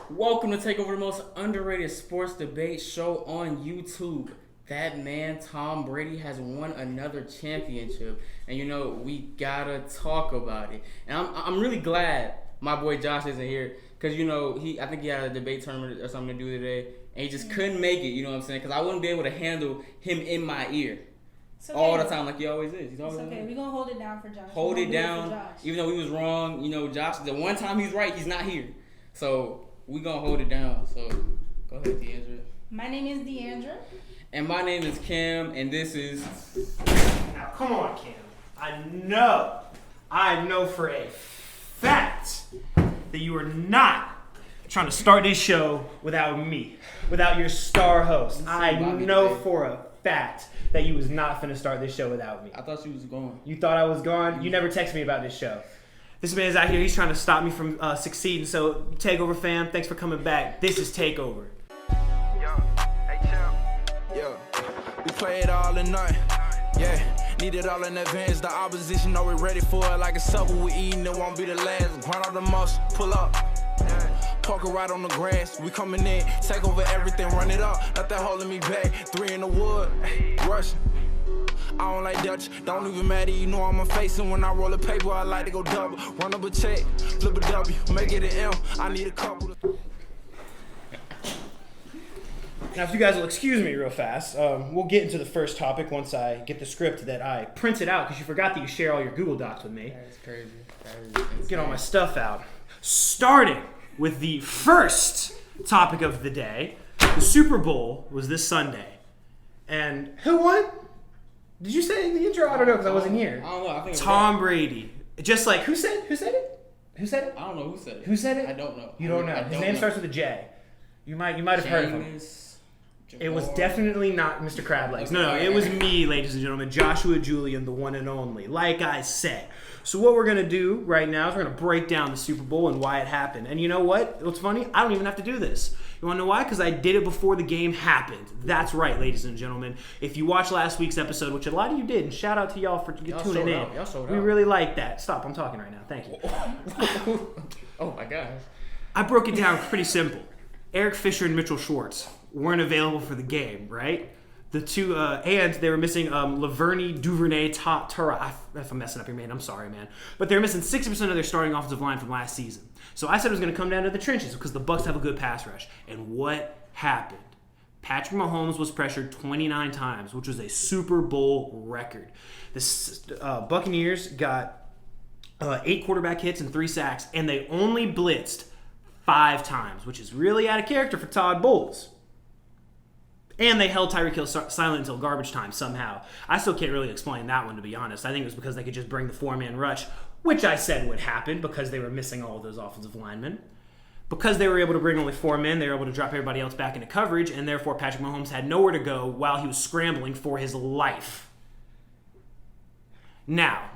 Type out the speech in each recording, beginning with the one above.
Welcome to Takeover, the most underrated sports debate show on YouTube. That man, Tom Brady, has won another championship, and we gotta talk about it. And I'm really glad my boy Josh isn't here, because I think he had a debate tournament or something to do today, and he just couldn't make it. You know what I'm saying? Because I wouldn't be able to handle him in my ear all the time like he always is. He's always okay. We're gonna hold it down for Josh. Hold it down, even though he was wrong. Josh, the one time he's right, he's not here. So we gonna hold it down. So go ahead, Deandra. My name is Deandra. And my name is Cam, and this is... Now, come on, Cam. I know for a fact that you are not trying to start this show without me, without your star host. I know for a fact that you was not finna start this show without me. I thought you was gone. You thought I was gone? You never texted me about this show. This man's out here, he's trying to stop me from succeeding. So, Takeover fam, thanks for coming back. This is Takeover. We play it all in night, need it all in advance. The opposition know we're ready for it. Like a supper we eating, it won't be the last. Grind out the muscle, pull up, parker right on the grass. We coming in, take over everything, run it up. Not that holding me back, 3 in the wood, rushing. I don't like Dutch, don't even matter, I'm a face. And when I roll a paper, I like to go double. Run up a check, flip a W, make it an M. I need a couple. Now, if you guys will excuse me real fast, we'll get into the first topic once I get the script that I printed out, because you forgot that you share all your Google Docs with me. That's crazy. Get all my stuff out. Starting with the first topic of the day, the Super Bowl was this Sunday. And who won? Did you say the intro? I don't know, because I wasn't here. I don't know. I think Tom Brady. Just like, who said it? Who said it? I don't know who said it. Who said it? I don't know. You don't know. His name starts with a J. You might have heard of him. It was definitely not Mr. Crablegs. No, it was me, ladies and gentlemen, Joshua Julian, the one and only, like I said. So what we're going to do right now is we're going to break down the Super Bowl and why it happened. And you know what? What's funny? I don't even have to do this. You want to know why? Because I did it before the game happened. That's right, ladies and gentlemen. If you watched last week's episode, which a lot of you did, and shout out to y'all for tuning in. Y'all showed we out. really like that. Stop, I'm talking right now. Thank you. Oh my gosh. I broke it down pretty simple. Eric Fisher and Mitchell Schwartz weren't available for the game, right? The two, and they were missing Laverne Duvernay Tura. If I'm messing up your name, I'm sorry, man. But they're missing 60% of their starting offensive line from last season. So I said it was going to come down to the trenches because the Bucs have a good pass rush. And what happened? Patrick Mahomes was pressured 29 times, which was a Super Bowl record. The Buccaneers got 8 quarterback hits and 3 sacks, and they only blitzed 5 times, which is really out of character for Todd Bowles. And they held Tyreek Hill silent until garbage time somehow. I still can't really explain that one, to be honest. I think it was because they could just bring the 4-man rush, which I said would happen because they were missing all of those offensive linemen. Because they were able to bring only 4 men, they were able to drop everybody else back into coverage, and therefore Patrick Mahomes had nowhere to go while he was scrambling for his life. Now,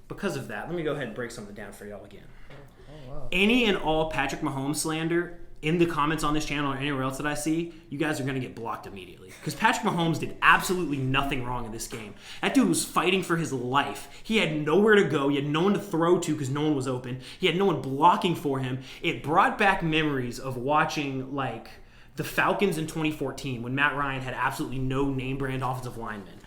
because of that, let me go ahead and break something down for y'all again. Oh, wow. Any and all Patrick Mahomes slander in the comments on this channel or anywhere else that I see, you guys are going to get blocked immediately. Because Patrick Mahomes did absolutely nothing wrong in this game. That dude was fighting for his life. He had nowhere to go. He had no one to throw to because no one was open. He had no one blocking for him. It brought back memories of watching, like, the Falcons in 2014 when Matt Ryan had absolutely no name-brand offensive linemen.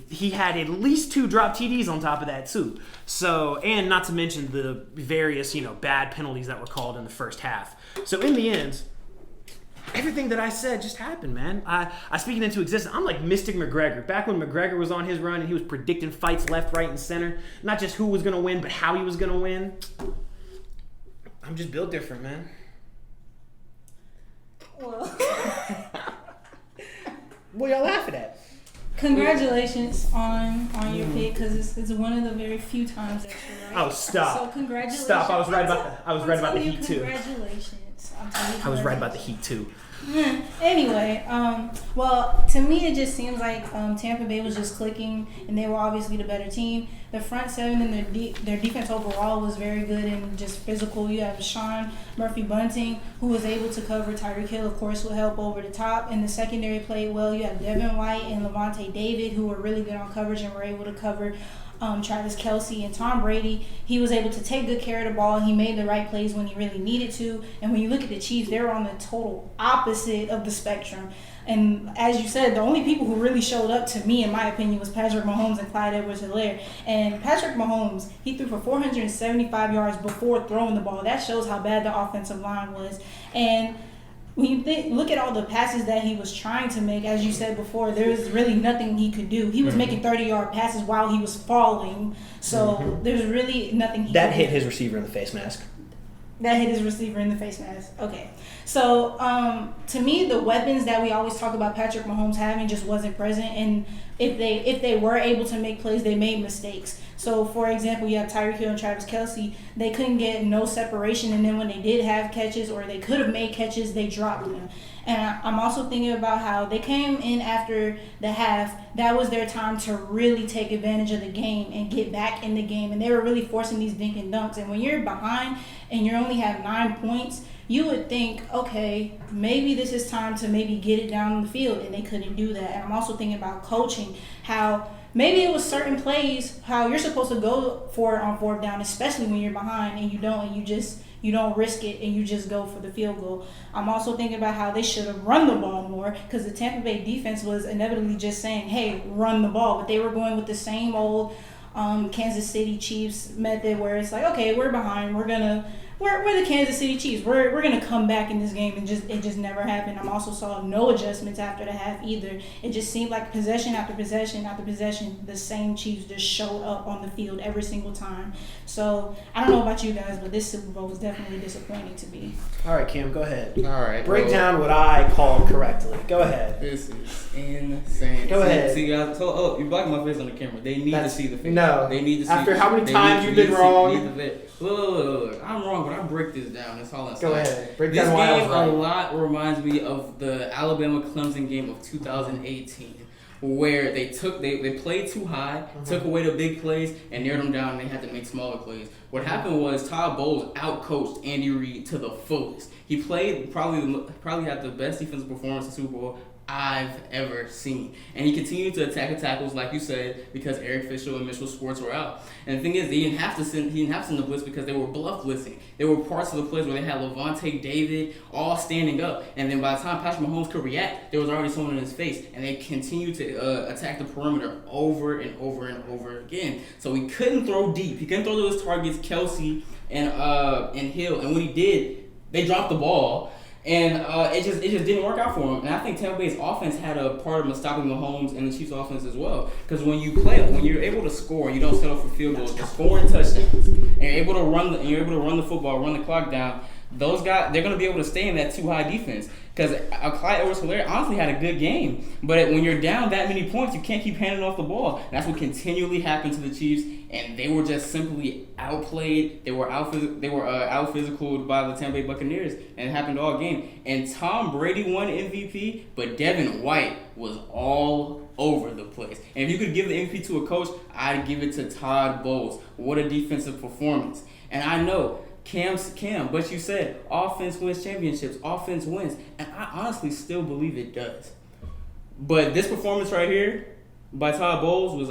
He had at least 2 drop TDs on top of that too. So, and not to mention the various, bad penalties that were called in the first half. So in the end, everything that I said just happened, man. I speak it into existence. I'm like Mystic McGregor. Back when McGregor was on his run and he was predicting fights left, right, and center. Not just who was going to win, but how he was going to win. I'm just built different, man. Well, what y'all laughing at? Congratulations on your pick, because it's one of the very few times that you're right. Oh, stop! So congratulations. Stop! I was right about the Heat too. Congratulations! I was right about the Heat too. Anyway, well, to me it just seems like Tampa Bay was just clicking, and they were obviously the better team. The front seven and their defense overall was very good and just physical. You have Sean Murphy-Bunting, who was able to cover. Tyreek Hill, of course, will help over the top. And the secondary played well. You have Devin White and Levante David, who were really good on coverage and were able to cover Travis Kelce and Tom Brady. He was able to take good care of the ball. He made the right plays when he really needed to. And when you look at the Chiefs, they were on the total opposite of the spectrum. And as you said, the only people who really showed up, to me, in my opinion, was Patrick Mahomes and Clyde Edwards-Helaire. And Patrick Mahomes, he threw for 475 yards before throwing the ball. That shows how bad the offensive line was. And when you look at all the passes that he was trying to make, as you said before, there was really nothing he could do. He was making 30-yard passes while he was falling. So there's really nothing he could do. That hit his receiver in the face mask. That hit his receiver in the face mask. Okay. So, to me, the weapons that we always talk about Patrick Mahomes having just wasn't present. And if they were able to make plays, they made mistakes. So, for example, you have Tyreek Hill and Travis Kelce. They couldn't get no separation. And then when they did have catches or they could have made catches, they dropped them. And I'm also thinking about how they came in after the half. That was their time to really take advantage of the game and get back in the game. And they were really forcing these dink and dunks. And when you're behind and you only have 9 points, you would think, okay, maybe this is time to maybe get it down the field. And they couldn't do that. And I'm also thinking about coaching, how maybe it was certain plays, how you're supposed to go for it on fourth down, especially when you're behind and you don't, and you don't risk it and you just go for the field goal. I'm also thinking about how they should have run the ball more, because the Tampa Bay defense was inevitably just saying, hey, run the ball. But they were going with the same old Kansas City Chiefs method where it's like, okay, we're behind. We're the Kansas City Chiefs. We're gonna come back in this game, and it just never happened. I also saw no adjustments after the half either. It just seemed like possession after possession after possession, the same Chiefs just showed up on the field every single time. So I don't know about you guys, but this Super Bowl was definitely disappointing to me. All right, Cam, go ahead. All right. Break down what I called correctly. Go ahead. This is insane. Go ahead. See, guys, you're blocking my face on the camera. They need to see the face. No. They need to see. After how many times you've been wrong? Look. I'm wrong, but I break this down. That's all I'm saying. Go ahead. Break this down why I was game right. a lot reminds me of the Alabama-Clemson game of 2018. Where they played too high, took away the big plays, and narrowed them down, and they had to make smaller plays. What happened was Todd Bowles outcoached Andy Reid to the fullest. He played probably had the best defensive performance in Super Bowl I've ever seen. And he continued to attack the tackles, like you said, because Eric Fisher and Mitchell Schwartz were out. And the thing is, he didn't have to send the blitz because they were bluff blitzing. There were parts of the plays where they had Levante David all standing up. And then by the time Patrick Mahomes could react, there was already someone in his face. And they continued to attack the perimeter over and over and over again. So he couldn't throw deep. He couldn't throw to his targets, Kelce and Hill. And when he did, they dropped the ball. And it just didn't work out for him. And I think Tampa Bay's offense had a part of stopping Mahomes and the Chiefs' offense as well. Because when you're able to score, you don't settle for field goals, you're scoring touchdowns, and you're able to run the football, run the clock down. Those guys, they're going to be able to stay in that too high defense. Because Clyde Edwards-Helaire honestly had a good game. But when you're down that many points, you can't keep handing off the ball. And that's what continually happened to the Chiefs. And they were just simply outplayed. They were out-physicaled by the Tampa Bay Buccaneers. And it happened all game. And Tom Brady won MVP, but Devin White was all over the place. And if you could give the MVP to a coach, I'd give it to Todd Bowles. What a defensive performance. And I know Cam, but you said offense wins championships. Offense wins. And I honestly still believe it does. But this performance right here by Todd Bowles was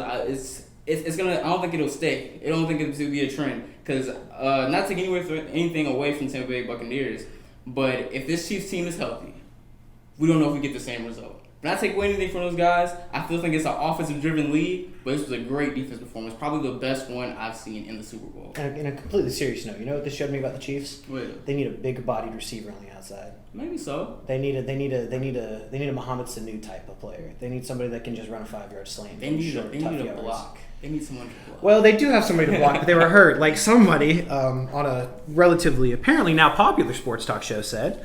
it's gonna. I don't think it'll stay. I don't think it'll be a trend. Because not taking anything away from Tampa Bay Buccaneers, but if this Chiefs team is healthy, we don't know if we get the same result. Not take away anything from those guys. I still think it's an offensive-driven league, but this was a great defense performance. Probably the best one I've seen in the Super Bowl. And in a completely serious note, you know what this showed me about the Chiefs? What? They need a big-bodied receiver on the outside. Maybe so. They need a Mohamed Sanu type of player. They need somebody that can just run a 5-yard slant. They need a block. They need someone to block. Well, they do have somebody to block, but they were hurt. Like somebody on a relatively, apparently now popular sports talk show said.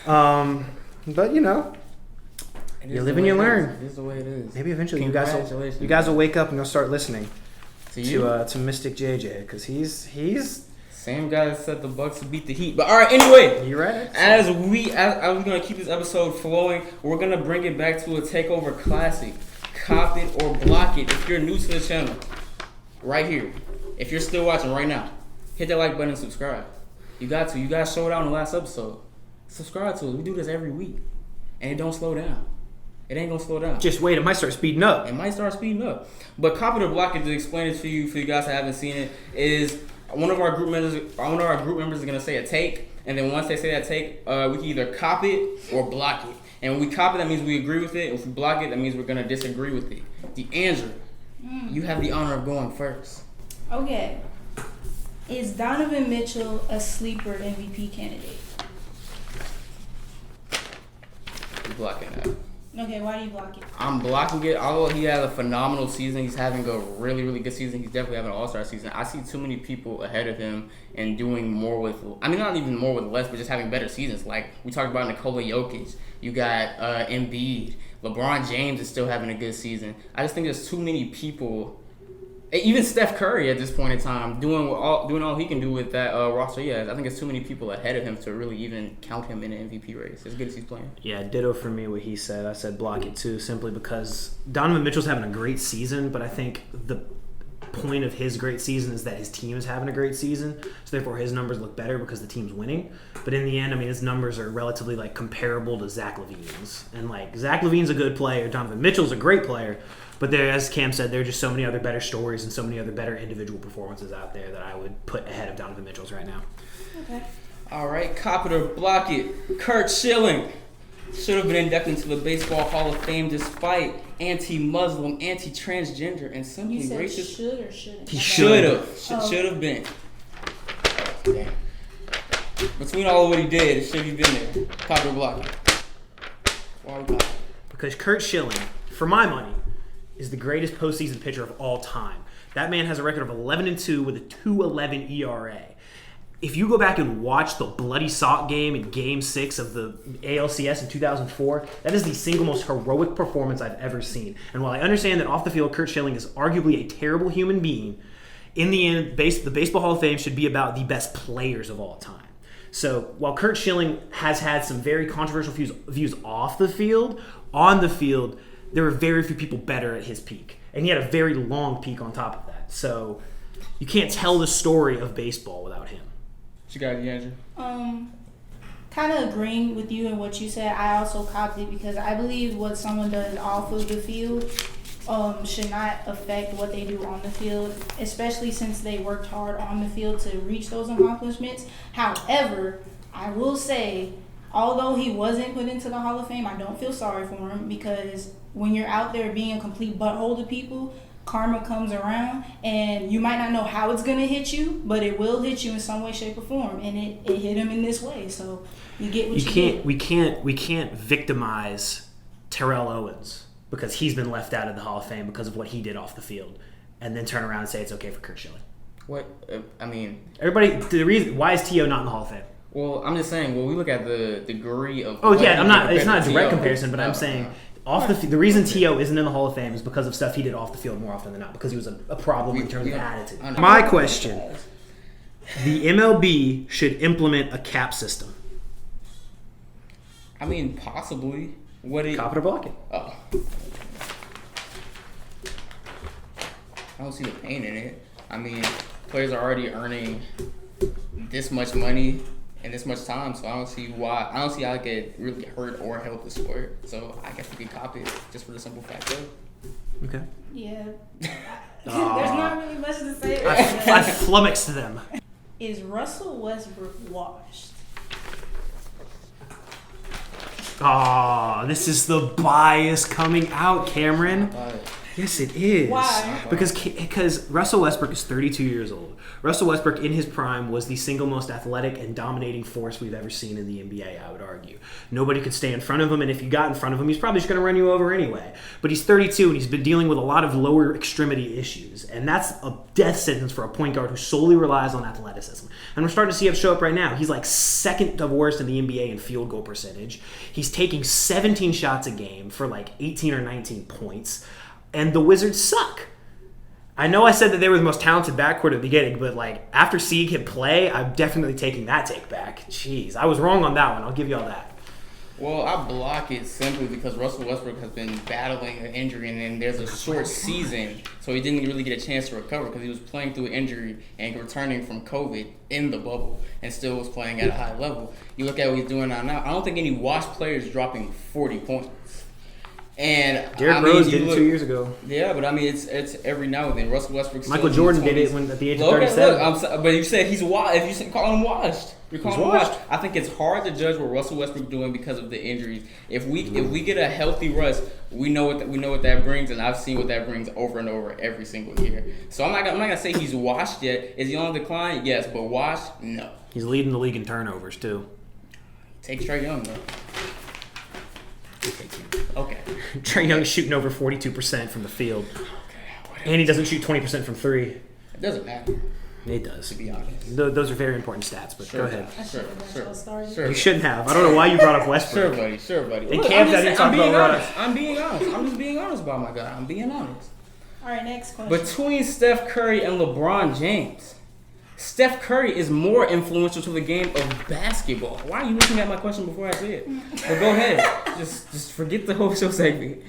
But you know. You live and you learn. This is the way it is. Maybe eventually you guys will wake up and you'll start listening to Mystic JJ, because he's same guy that said the Bucks would beat the Heat. But all right, anyway, you ready? As we're gonna keep this episode flowing, we're gonna bring it back to a Takeover classic. Cop it or block it. If you're new to the channel, right here. If you're still watching right now, hit that like button and subscribe. You got to. You guys showed out in the last episode. Subscribe to us. We do this every week, and it don't slow down. It ain't gonna slow down. Just wait, it might start speeding up. It might start speeding up. But copy the block it to explain it for you guys that haven't seen it is one of our group members is gonna say a take, and then once they say that take, we can either copy it or block it. And when we copy, that means we agree with it. If we block it, that means we're gonna disagree with it. DeAndre, you have the honor of going first. Okay. Is Donovan Mitchell a sleeper MVP candidate? You're blocking that. Okay, why do you block it? I'm blocking it. Although he had a phenomenal season, he's having a really, really good season. He's definitely having an all-star season. I see too many people ahead of him and doing more with, I mean, not even more with less, but just having better seasons. Like we talked about Nikola Jokic. You got Embiid. LeBron James is still having a good season. I just think there's too many people. Even Steph Curry at this point in time doing all he can do with that roster. Yeah, I think there's too many people ahead of him to really even count him in an MVP race as good as he's playing. Yeah, ditto for me what he said. I said block it too, simply because Donovan Mitchell's having a great season, but I think the point of his great season is that his team is having a great season, so therefore his numbers look better because the team's winning. But in the end, I mean, his numbers are relatively like comparable to Zach LaVine's, and like Zach LaVine's a good player, Donovan Mitchell's a great player. But there, as Cam said, there are just so many other better stories and so many other better individual performances out there that I would put ahead of Donovan Mitchell's right now. Okay. All right, cop it or block it. Kurt Schilling should have been inducted into the Baseball Hall of Fame despite anti-Muslim, anti-transgender, and simply You said racist. should or shouldn't? He Should should. have. Should have been. Damn. Between all of what he did, should he been there? Cop it or block it. Why we block it? Because Kurt Schilling, for my money, is the greatest postseason pitcher of all time. That man has a record of 11-2 with a 2.11 ERA. If you go back and watch the bloody sock game in Game 6 of the ALCS in 2004, that is the single most heroic performance I've ever seen. And while I understand that off the field, Kurt Schilling is arguably a terrible human being, in the end, the Baseball Hall of Fame should be about the best players of all time. So while Kurt Schilling has had some very controversial views off the field, on the field, there were very few people better at his peak. And he had a very long peak on top of that. So you can't tell the story of baseball without him. What you got, DeAndre? Kind of agreeing with you and what you said. I also copied because I believe what someone does off of the field should not affect what they do on the field, especially since they worked hard on the field to reach those accomplishments. However, I will say, although he wasn't put into the Hall of Fame, I don't feel sorry for him because when you're out there being a complete butthole to people, karma comes around and you might not know how it's going to hit you, but it will hit you in some way, shape, or form. And it hit him in this way. So you get what you get. We can't victimize Terrell Owens because he's been left out of the Hall of Fame because of what he did off the field and then turn around and say it's okay for Kurt Schilling. What? I mean... Everybody, the reason, why is T.O. not in the Hall of Fame? Well, I'm just saying, we look at the degree of... Oh, yeah, it's not a direct T.O. comparison, but I'm saying... The reason T.O. isn't in the Hall of Fame is because of stuff he did off the field more often than not, because he was a problem in terms of attitude. My question, the MLB should implement a cap system. I mean, possibly. Cop it or block it. Oh. I don't see the pain in it. I mean, players are already earning this much money in this much time, so I don't see how it could really hurt or help the sport. So I guess we could copy it just for the simple fact of. Okay. Yeah. There's not really much to say. I flummoxed them. Is Russell Westbrook washed? This is the bias coming out, Cameron. Yes, it is. Why? Because Russell Westbrook is 32 years old. Russell Westbrook, in his prime, was the single most athletic and dominating force we've ever seen in the NBA, I would argue. Nobody could stay in front of him, and if you got in front of him, he's probably just going to run you over anyway. But he's 32, and he's been dealing with a lot of lower extremity issues, and that's a death sentence for a point guard who solely relies on athleticism. And we're starting to see it show up right now. He's like second of worst in the NBA in field goal percentage. He's taking 17 shots a game for like 18 or 19 points. And the Wizards suck. I know I said that they were the most talented backcourt at the beginning, but like after seeing him play, I'm definitely taking that take back. Jeez, I was wrong on that one. I'll give you all that. Well, I block it simply because Russell Westbrook has been battling an injury, and then there's a short season, so he didn't really get a chance to recover because he was playing through an injury and returning from COVID in the bubble and still was playing at a high level. You look at what he's doing now. I don't think any washed player is dropping 40 points. And Derrick Rose did it 2 years ago. Yeah, but I mean, it's every now and then. Russell Westbrook. Michael Jordan did it at the age of 37. But you said he's washed. If you call him washed, you're calling him washed. I think it's hard to judge what Russell Westbrook doing because of the injuries. If we get a healthy Russ, we know what that brings, and I've seen what that brings over and over every single year. So I'm not gonna say he's washed yet. Is he on decline? Yes, but washed? No. He's leading the league in turnovers too. Take Trae Young though. Okay. Trae Young's shooting over 42% from the field. Okay. And he doesn't shoot 20% from three. It doesn't matter. It does. To be honest. Those are very important stats, but go ahead. Sure. You shouldn't have. I don't know why you brought up Westbrook. Sure, buddy. And Cam's out here talking about Russ. I'm being honest. I'm just being honest about my guy. I'm being honest. All right, next question. Between Steph Curry and LeBron James, Steph Curry is more influential to the game of basketball. Why are you looking at my question before I say it? But go ahead. Just forget the whole show segment.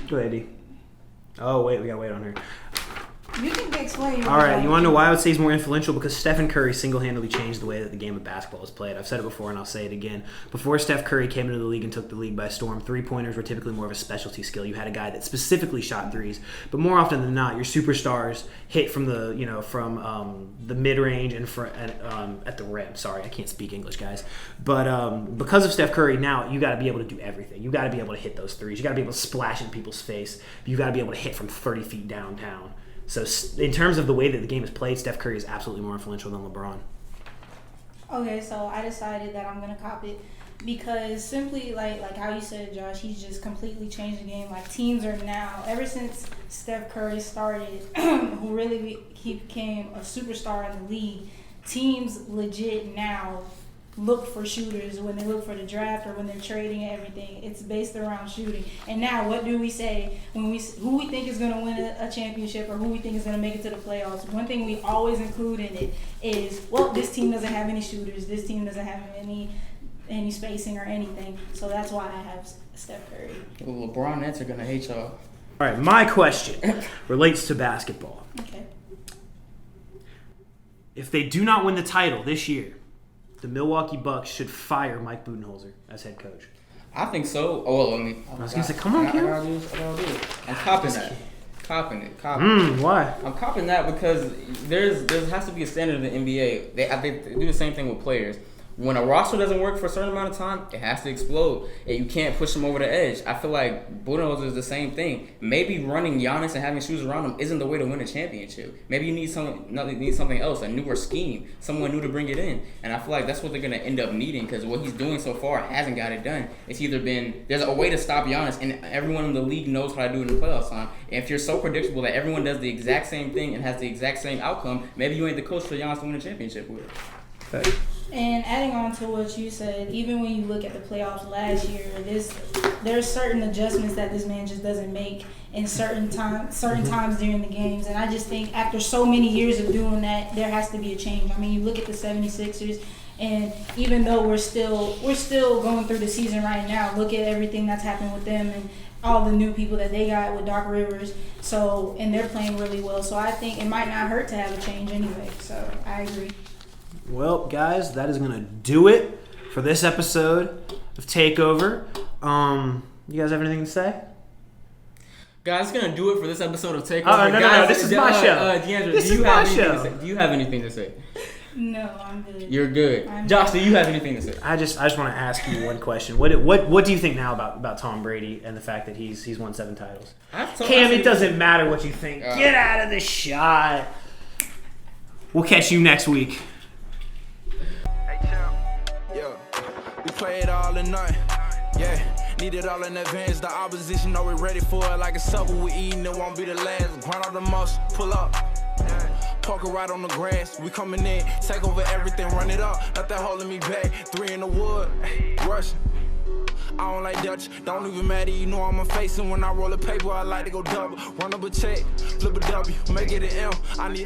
Go ahead, D. Oh, wait. We got to wait on her. You can explain. All right, you want to know why I would say he's more influential? Because Stephen Curry single-handedly changed the way that the game of basketball is played. I've said it before, and I'll say it again. Before Steph Curry came into the league and took the league by storm, three-pointers were typically more of a specialty skill. You had a guy that specifically shot threes, but more often than not, your superstars hit from the the mid-range and at the rim. Sorry, I can't speak English, guys. But because of Steph Curry, now you got to be able to do everything. You got to be able to hit those threes. You got to be able to splash in people's face. You got to be able to hit from 30 feet downtown. So in terms of the way that the game is played, Steph Curry is absolutely more influential than LeBron. Okay, so I decided that I'm going to cop it because simply like how you said, Josh, he's just completely changed the game. Like teams are now, ever since Steph Curry started, he became a superstar in the league, teams legit now look for shooters when they look for the draft or when they're trading and everything. It's based around shooting. And now what do we say when who we think is going to win a championship or who we think is going to make it to the playoffs? One thing we always include in it is, well, this team doesn't have any shooters. This team doesn't have any spacing or anything. So that's why I have Steph Curry. Well, LeBron Nets are going to hate y'all. All right, my question relates to basketball. Okay. If they do not win the title this year, the Milwaukee Bucks should fire Mike Budenholzer as head coach. I think so. Oh, well, I was going to say, come on, Cam. I gotta do it. I'm copping that. Copping it. Why? I'm copping that because there has to be a standard in the NBA. They do the same thing with players. When a roster doesn't work for a certain amount of time, it has to explode, and you can't push them over the edge. I feel like Budenholzer is the same thing. Maybe running Giannis and having shooters around him isn't the way to win a championship. Maybe you need something else, a newer scheme, someone new to bring it in. And I feel like that's what they're going to end up needing because what he's doing so far hasn't got it done. It's either been there's a way to stop Giannis, and everyone in the league knows how to do it in the playoffs time. And if you're so predictable that everyone does the exact same thing and has the exact same outcome, maybe you ain't the coach for Giannis to win a championship with. Okay. And adding on to what you said, even when you look at the playoffs last year, there's certain adjustments that this man just doesn't make in certain times during the games. And I just think after so many years of doing that, there has to be a change. I mean, you look at the 76ers, and even though we're still going through the season right now, look at everything that's happened with them and all the new people that they got with Doc Rivers. So, and they're playing really well. So I think it might not hurt to have a change anyway. So I agree. Well, guys, that is going to do it for this episode of Takeover. You guys have anything to say? Guys, it's going to do it for this episode of Takeover. Oh, no, this is my show. DeAndre, this is my show. Do you have anything to say? No, I'm good. You're good. Josh, do you have anything to say? I just want to ask you one question. What do you think now about Tom Brady and the fact that he's won 7 titles? Cam, it doesn't matter what you think. Get out of the shot. We'll catch you next week. We play it all in night, yeah. Need it all in advance. The opposition know we're ready for it. Like a supper we eating, it won't be the last. Grind out the muscle, pull up. Parker right on the grass. We coming in, take over everything, run it up. Nothing holding me back. 3 in the wood, rushing. I don't like Dutch, don't even matter, you know I'm a face. And when I roll a paper, I like to go double. Run up a check, flip a W, make it an M. I need